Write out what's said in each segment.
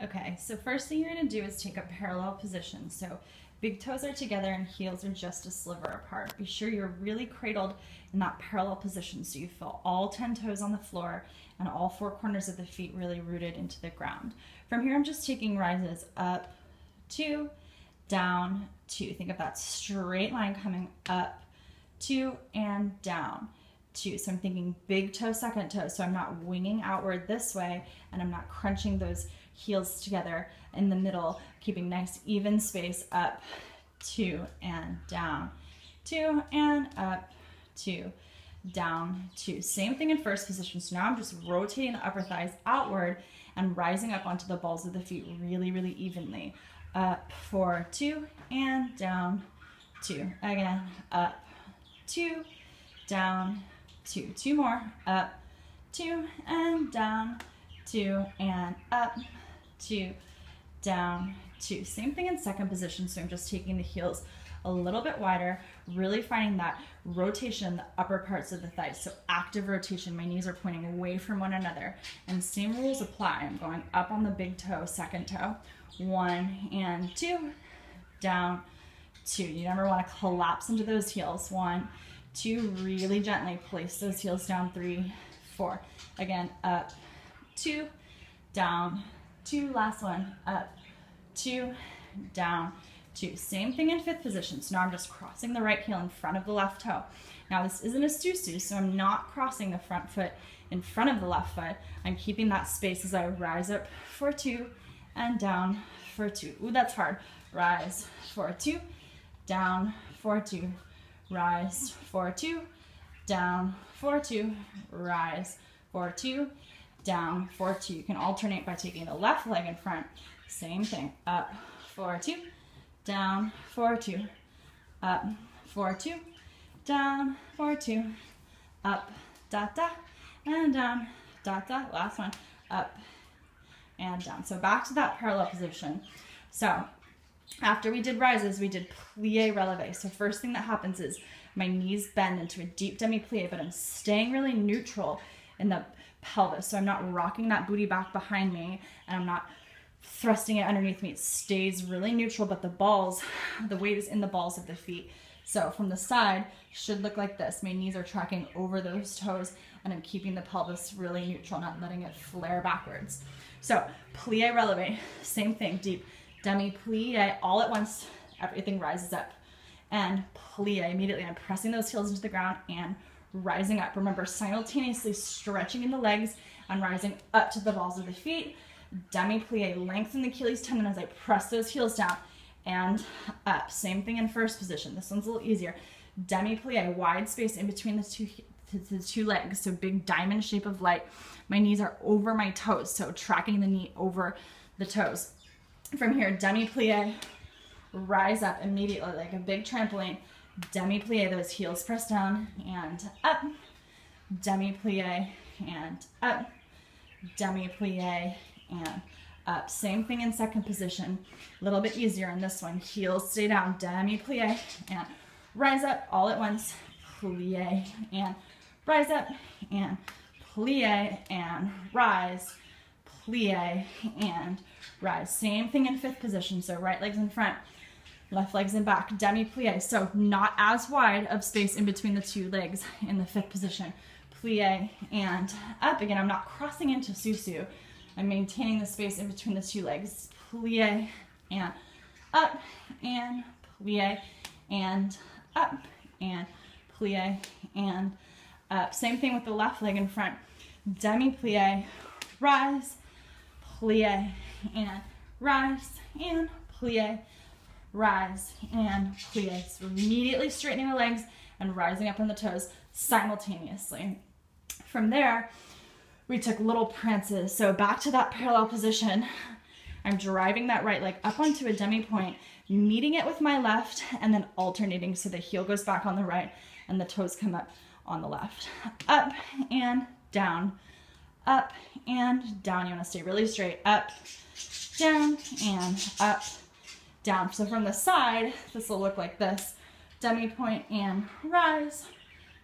Okay, so first thing you're gonna do is take a parallel position. So big toes are together and heels are just a sliver apart. Be sure you're really cradled in that parallel position so you feel all 10 toes on the floor and all 4 corners of the feet really rooted into the ground. From here, I'm just taking rises up, 2, down, 2. Think of that straight line coming up, 2, and down, 2. So I'm thinking big toe, second toe. So I'm not winging outward this way and I'm not crunching those heels together in the middle, keeping nice even space up, 2 and down, 2 and up, 2, down, 2. Same thing in first position. So now I'm just rotating the upper thighs outward and rising up onto the balls of the feet really, really evenly. Up for 2 and down, 2. Again, up, 2, down, 2. 2 more, up, 2 and down, 2 and up, 2, down, 2. Same thing in second position. So I'm just taking the heels a little bit wider, really finding that rotation in the upper parts of the thighs. So active rotation, my knees are pointing away from one another. And same rules apply. I'm going up on the big toe, second toe, 1 and 2, down, 2. You never want to collapse into those heels. 1, 2, really gently place those heels down, 3, 4. Again, up, 2, down, 2, last one, up, 2, down, 2. Same thing in fifth position. So now I'm just crossing the right heel in front of the left toe. Now this isn't a susu, so I'm not crossing the front foot in front of the left foot. I'm keeping that space as I rise up for 2 and down for 2. Ooh, that's hard. Rise for 2, down for 2, rise for 2, down for 2, rise for 2, down for 2. You can alternate by taking the left leg in front. Same thing. Up for 2, down for 2, up for 2, down for 2, up, da, da, and down, da, da. Last one, up and down. So back to that parallel position. So after we did rises, we did plie releve. So first thing that happens is my knees bend into a deep demi-plie, but I'm staying really neutral in the pelvis. So I'm not rocking that booty back behind me and I'm not thrusting it underneath me. It stays really neutral, but the balls, the weight is in the balls of the feet. So from the side, should look like this. My knees are tracking over those toes and I'm keeping the pelvis really neutral, not letting it flare backwards. So plie releve, same thing, deep demi-plie, all at once, everything rises up. And plie, immediately I'm pressing those heels into the ground and rising up. Remember, simultaneously stretching in the legs and rising up to the balls of the feet. Demi-plie, lengthen the Achilles tendon as I press those heels down and up. Same thing in first position. This one's a little easier. Demi-plie, wide space in between the two legs. So big diamond shape of light. My knees are over my toes, so tracking the knee over the toes. From here, demi-plie, rise up immediately like a big trampoline. Demi-plie, those heels press down and up. Demi-plie and up. Demi-plie and up. Same thing in second position. A little bit easier in this one. Heels stay down. Demi-plie and rise up all at once. Plie and rise up and plie and rise. Plie and rise. Same thing in fifth position. So right leg's in front, left leg's in back. Demi-plie. So not as wide of space in between the two legs in the fifth position. Plie and up. Again, I'm not crossing into susu. I'm maintaining the space in between the two legs. Plie and up and plie and up and plie and up. Same thing with the left leg in front. Demi-plie, rise, plie and rise and plie, rise and plie. So immediately straightening the legs and rising up on the toes simultaneously. From there, we took little prances. So back to that parallel position. I'm driving that right leg up onto a demi-point, meeting it with my left, and then alternating so the heel goes back on the right and the toes come up on the left. Up and down, up and down. You want to stay really straight. Up, down, and up, down. So from the side, this will look like this. Demi-point and rise,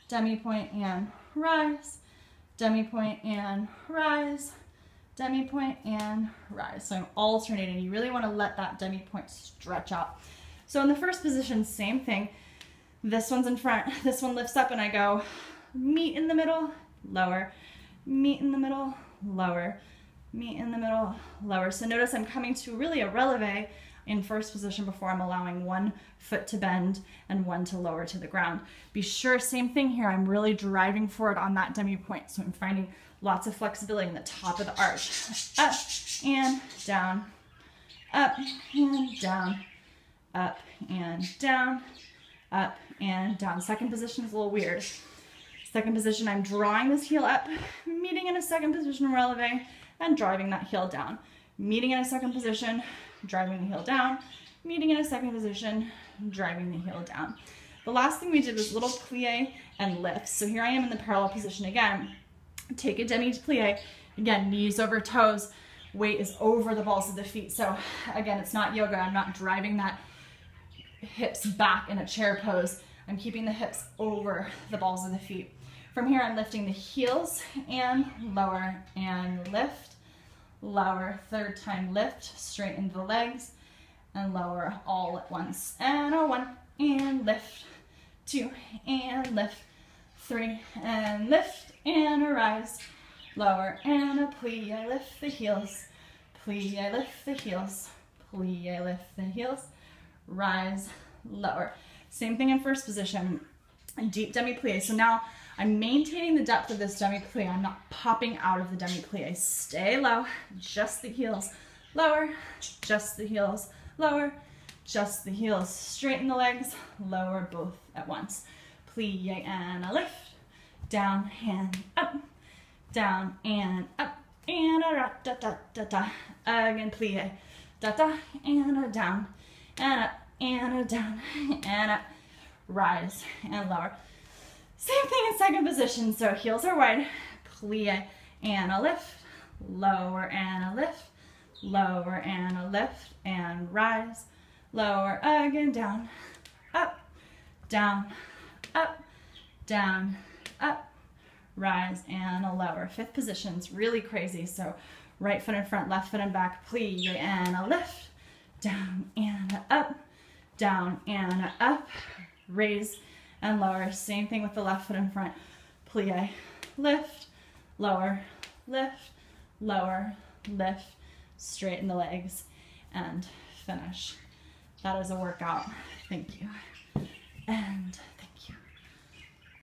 demi-point and rise, demi-point and rise, demi-point and rise. rise. So I'm alternating. You really want to let that demi-point stretch out. So in the first position, same thing. This one's in front, this one lifts up and I go meet in the middle, lower, meet in the middle, lower, meet in the middle, lower. So notice I'm coming to really a releve in first position before I'm allowing one foot to bend and one to lower to the ground. Be sure, same thing here, I'm really driving forward on that demi-point. So I'm finding lots of flexibility in the top of the arch. Up and down, up and down, up and down, up and down. Second position is a little weird. Second position, I'm drawing this heel up, meeting in a second position releve, and driving that heel down. Meeting in a second position, driving the heel down, meeting in a second position, driving the heel down. The last thing we did was little plie and lifts. So here I am in the parallel position again. Take a demi-plie, again, knees over toes, weight is over the balls of the feet. So again, it's not yoga, I'm not driving that hips back in a chair pose. I'm keeping the hips over the balls of the feet. From here, I'm lifting the heels and lower and lift, lower, third time lift, straighten the legs and lower all at once. And a 1 and lift, 2 and lift, 3 and lift and a rise, lower and a plie, lift the heels, plie, lift the heels, plie, lift the heels, rise, lower. Same thing in first position, deep demi-plie. So now I'm maintaining the depth of this demi-plie. I'm not popping out of the demi-plie. Stay low, just the heels, lower, just the heels, lower, just the heels. Straighten the legs, lower both at once. Plie and a lift, down and up, down and up, and a ra da da da da. Again, plie, da da, and a down, and up, and a down, and up, rise and lower. Same thing in second position. So heels are wide, plie and a lift, lower and a lift, lower and a lift, and rise, lower, again, down, up, down, up, down, up, rise, and a lower. Fifth position's really crazy. So right foot in front, left foot in back, plie and a lift, down and up, down and up, raise and lower. Same thing with the left foot in front, plie, lift, lower, lift, lower, lift, straighten the legs, and finish. That is a workout. Thank you. And